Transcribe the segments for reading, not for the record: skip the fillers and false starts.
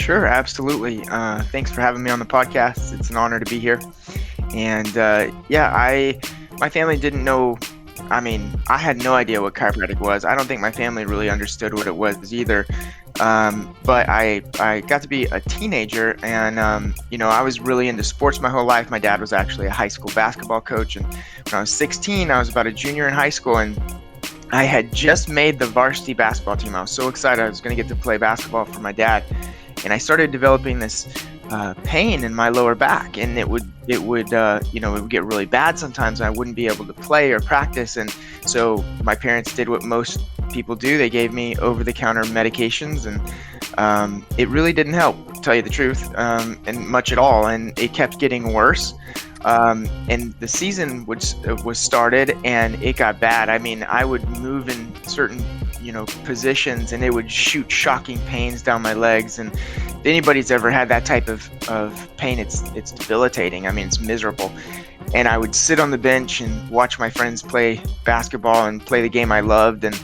Sure, absolutely. Thanks for having me on the podcast. It's an honor to be here. And yeah, my family didn't know. I mean, I had no idea what chiropractic was. I don't think my family really understood what it was either. But I got to be a teenager, and I was really into sports my whole life. My dad was actually a high school basketball coach, and when I was 16, I was about a junior in high school, and I had just made the varsity basketball team. I was so excited I was going to get to play basketball for my dad, and I started developing this pain in my lower back, and it would get really bad sometimes, and I wouldn't be able to play or practice. And so my parents did what most people do. They gave me over-the-counter medications, and it really didn't help, to tell you the truth, and much at all. And it kept getting worse. And the season was started, and it got bad. I mean, I would move in certain positions, and it would shoot shocking pains down my legs. And if anybody's ever had that type of pain, it's debilitating. I mean, it's miserable. And I would sit on the bench and watch my friends play basketball and play the game I loved. And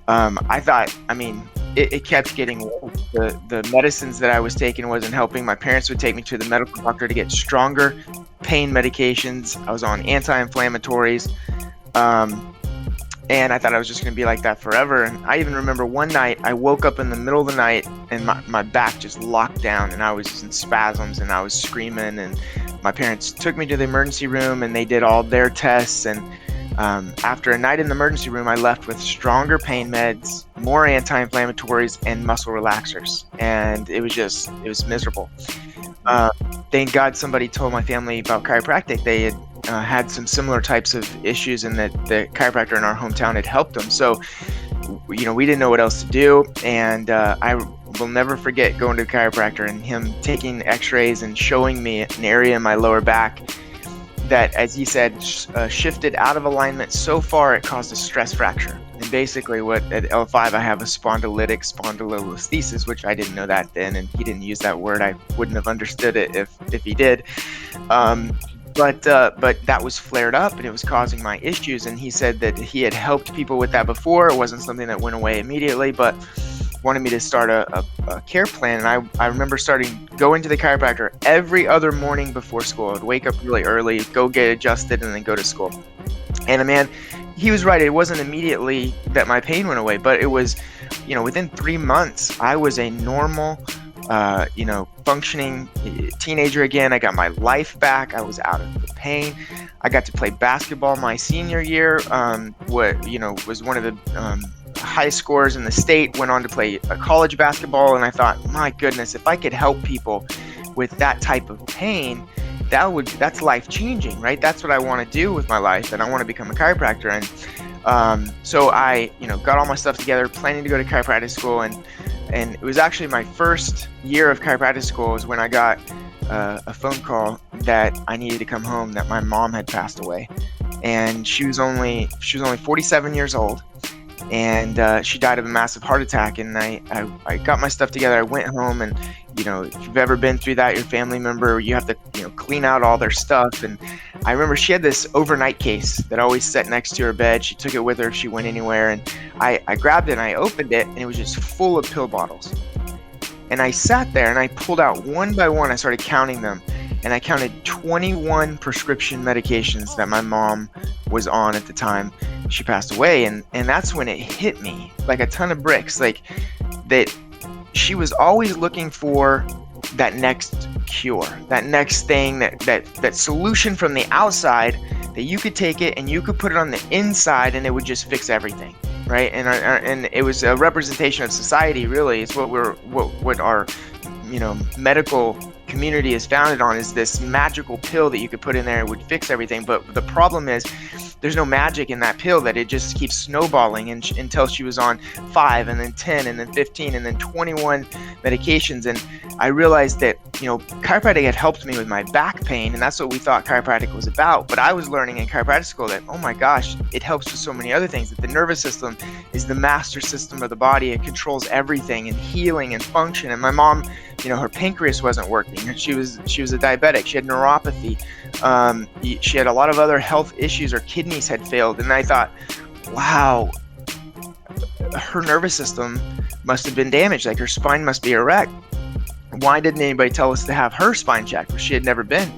I thought, it kept getting worse. The medicines that I was taking wasn't helping. My parents would take me to the medical doctor to get stronger pain medications. I was on anti-inflammatories. And I thought I was just going to be like that forever. And I even remember one night I woke up in the middle of the night, and my back just locked down, and I was just in spasms, and I was screaming. And my parents took me to the emergency room, and they did all their tests. And after a night in the emergency room, I left with stronger pain meds, more anti-inflammatories, and muscle relaxers. And it was miserable. Thank God somebody told my family about chiropractic. They had some similar types of issues, and that the chiropractor in our hometown had helped them. So, we didn't know what else to do. And I will never forget going to the chiropractor and him taking x-rays and showing me an area in my lower back that, as he said, shifted out of alignment so far it caused a stress fracture. And basically at L5 I have a spondylitic spondylolisthesis, which I didn't know that then, and he didn't use that word. I wouldn't have understood it if he did. But that was flared up, and it was causing my issues. And he said that he had helped people with that before. It wasn't something that went away immediately, but wanted me to start a care plan. And I remember going to the chiropractor every other morning before school. I'd wake up really early, go get adjusted, and then go to school. And man, he was right. It wasn't immediately that my pain went away, but it was, within 3 months, I was a normal, functioning teenager again. I got my life back. I was out of the pain. I got to play basketball my senior year. Was one of the highest scorers in the state. Went on to play college basketball, and I thought, my goodness, if I could help people with that type of pain, that's life changing, right? That's what I want to do with my life, and I want to become a chiropractor. And so I, got all my stuff together, planning to go to chiropractic school, and it was actually my first year of chiropractic school is when I got a phone call that I needed to come home, that my mom had passed away, and she was only 47 years old, and she died of a massive heart attack. And I got my stuff together. I went home, and if you've ever been through that, your family member, you have to clean out all their stuff. And I remember she had this overnight case that always sat next to her bed. She took it with her if she went anywhere, and I grabbed it and I opened it, and it was just full of pill bottles. And I sat there and I pulled out one by one. I started counting them, and I counted 21 prescription medications that my mom was on at the time she passed away. And that's when it hit me like a ton of bricks, like that she was always looking for that next cure, that next thing, that solution from the outside, that you could take it and you could put it on the inside and it would just fix everything, right? And it was a representation of society, really. It's what our medical community is founded on, is this magical pill that you could put in there and would fix everything. But the problem is, there's no magic in that pill, that it just keeps snowballing until she was on 5, and then 10, and then 15, and then 21 medications. And I realized that, chiropractic had helped me with my back pain, and that's what we thought chiropractic was about. But I was learning in chiropractic school that, oh my gosh, it helps with so many other things, that the nervous system is the master system of the body. It controls everything, and healing and function. And my mom, her pancreas wasn't working. She was a diabetic. She had neuropathy. She had a lot of other health issues. Her kidneys had failed. And I thought, wow, her nervous system must have been damaged. Like, her spine must be a wreck. Why didn't anybody tell us to have her spine checked? Well, she had never been.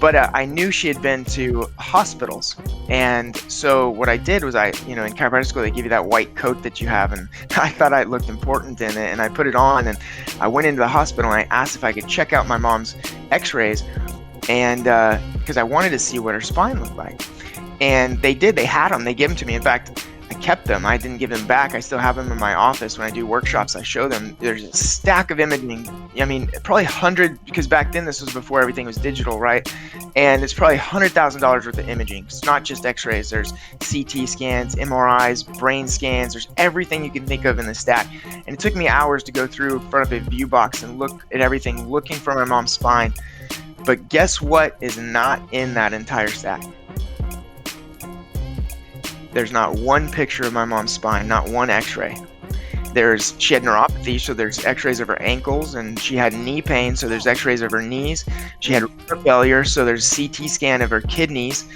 But I knew she had been to hospitals. And so what I did was in chiropractic school, they give you that white coat that you have. And I thought I looked important in it. And I put it on and I went into the hospital and I asked if I could check out my mom's x-rays. And because I wanted to see what her spine looked like. And they did. They had them. They gave them to me. In fact, I kept them. I didn't give them back. I still have them in my office. When I do workshops, I show them. There's a stack of imaging. I mean, probably 100, because back then this was before everything was digital, right? And it's probably $100,000 worth of imaging. It's not just x-rays. There's CT scans, MRIs, brain scans. There's everything you can think of in the stack. And it took me hours to go through in front of a view box and look at everything, looking for my mom's spine. But guess what is not in that entire stack? There's not one picture of my mom's spine, not one x-ray. She had neuropathy, so there's x-rays of her ankles, and she had knee pain, so there's x-rays of her knees. She had liver failure, so there's CT scan of her kidneys.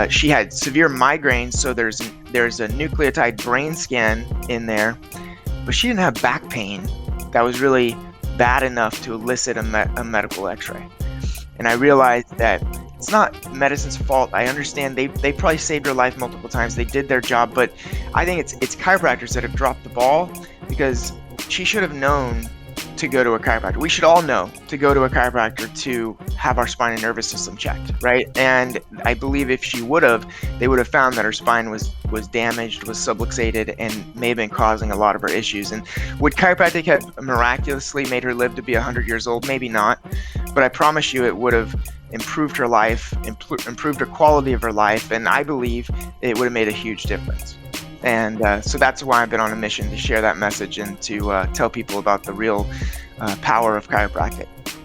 She had severe migraines, so there's a nucleotide brain scan in there. But she didn't have back pain that was really bad enough to elicit a medical x-ray. And I realized that it's not medicine's fault. I understand they probably saved her life multiple times. They did their job, but I think it's chiropractors that have dropped the ball, because she should have known to go to a chiropractor. We should all know to go to a chiropractor to have our spine and nervous system checked, right? And I believe if she would have, they would have found that her spine was damaged, was subluxated, and may have been causing a lot of her issues. And would chiropractic have miraculously made her live to be 100 years old? Maybe not, but I promise you it would have improved her life, improved her quality of her life, and I believe it would have made a huge difference. And so that's why I've been on a mission to share that message and to tell people about the real power of chiropractic.